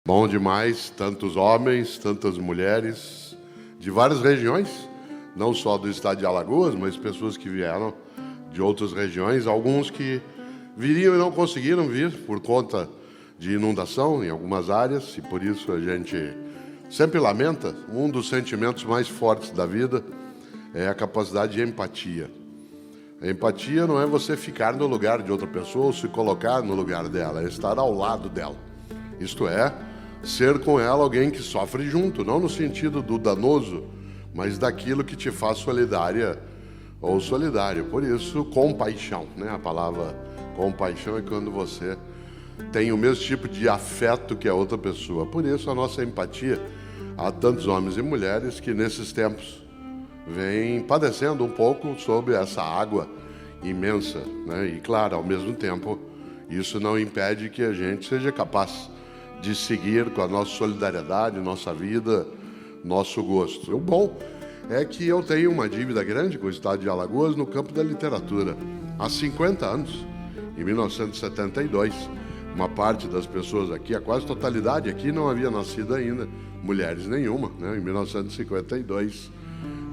Bom demais, tantos homens, tantas mulheres, de várias regiões, não só do estado de Alagoas, mas pessoas que vieram de outras regiões, alguns que viriam e não conseguiram vir por conta de inundação em algumas áreas, e por isso a gente sempre lamenta. Um dos sentimentos mais fortes da vida é a capacidade de empatia. A empatia não é você ficar no lugar de outra pessoa ou se colocar no lugar dela, é estar ao lado dela. Isto é, ser com ela alguém que sofre junto, não no sentido do danoso, mas daquilo que te faz solidária ou solidário. Por isso, compaixão, né? A palavra compaixão é quando você tem o mesmo tipo de afeto que a outra pessoa. Por isso, a nossa empatia a tantos homens e mulheres que nesses tempos vêm padecendo um pouco sob essa água imensa, né? E claro, ao mesmo tempo, isso não impede que a gente seja capaz de seguir com a nossa solidariedade, nossa vida, nosso gosto. O bom é que eu tenho uma dívida grande com o estado de Alagoas no campo da literatura. Há 50 anos, em 1972, uma parte das pessoas aqui, a quase totalidade aqui, não havia nascido ainda, mulheres nenhuma, né? Em 1952,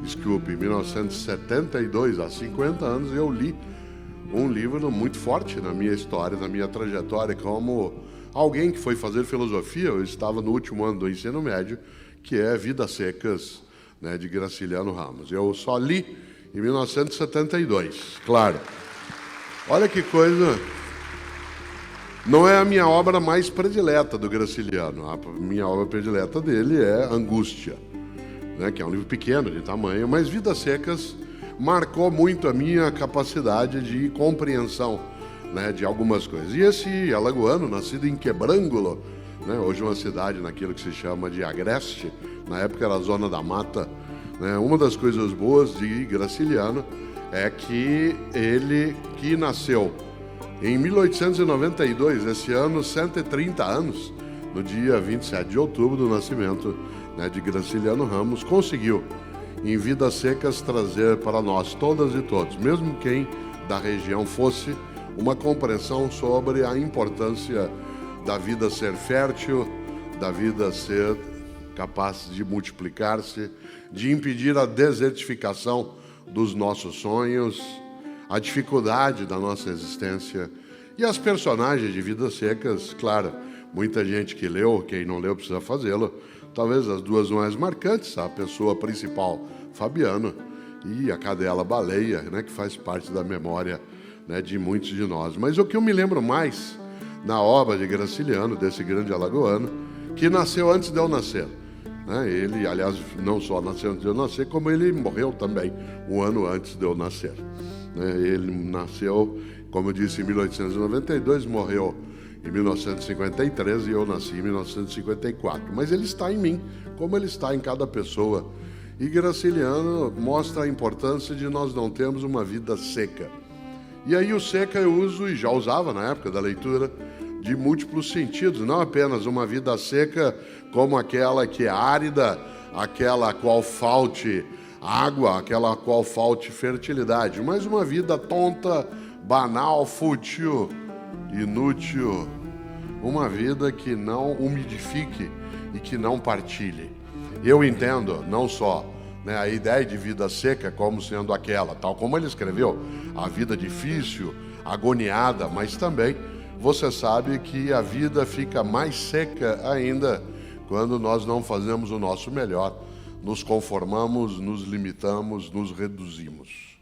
desculpe, em 1972, há 50 anos, eu li um livro muito forte na minha história, na minha trajetória, como alguém que foi fazer filosofia. Eu estava no último ano do ensino médio, que é Vidas Secas, né, de Graciliano Ramos. Eu só li em 1972, claro. Olha que coisa. Não é a minha obra mais predileta do Graciliano. A minha obra predileta dele é Angústia, né, que é um livro pequeno de tamanho, mas Vidas Secas marcou muito a minha capacidade de compreensão, né, de algumas coisas. E esse alagoano, nascido em Quebrangulo, né, hoje uma cidade naquilo que se chama de Agreste, na época era a Zona da Mata, né, uma das coisas boas de Graciliano é que ele, que nasceu em 1892, esse ano, 130 anos, no dia 27 de outubro do nascimento, né, de Graciliano Ramos, conseguiu, em Vidas Secas, trazer para nós, todas e todos, mesmo quem da região fosse, uma compreensão sobre a importância da vida ser fértil, da vida ser capaz de multiplicar-se, de impedir a desertificação dos nossos sonhos, a dificuldade da nossa existência. E as personagens de Vidas Secas, claro, muita gente que leu, quem não leu precisa fazê-lo. Talvez as duas mais marcantes, a pessoa principal, Fabiano, e a cadela Baleia, né, que faz parte da memória, né, de muitos de nós. Mas o que eu me lembro mais na obra de Graciliano, desse grande alagoano, que nasceu antes de eu nascer, né? Ele, aliás, não só nasceu antes de eu nascer, como ele morreu também um ano antes de eu nascer, né? Ele nasceu, como eu disse, em 1892, morreu em 1953 e eu nasci em 1954. Mas ele está em mim, como ele está em cada pessoa. E Graciliano mostra a importância de nós não termos uma vida seca. E aí o seca eu uso, e já usava na época da leitura, de múltiplos sentidos, não apenas uma vida seca como aquela que é árida, aquela a qual falte água, aquela a qual falte fertilidade, mas uma vida tonta, banal, fútil, inútil, uma vida que não umidifique e que não partilhe. Eu entendo não só, né, a ideia de vida seca como sendo aquela, tal como ele escreveu, a vida difícil, agoniada, mas também você sabe que a vida fica mais seca ainda quando nós não fazemos o nosso melhor, nos conformamos, nos limitamos, nos reduzimos.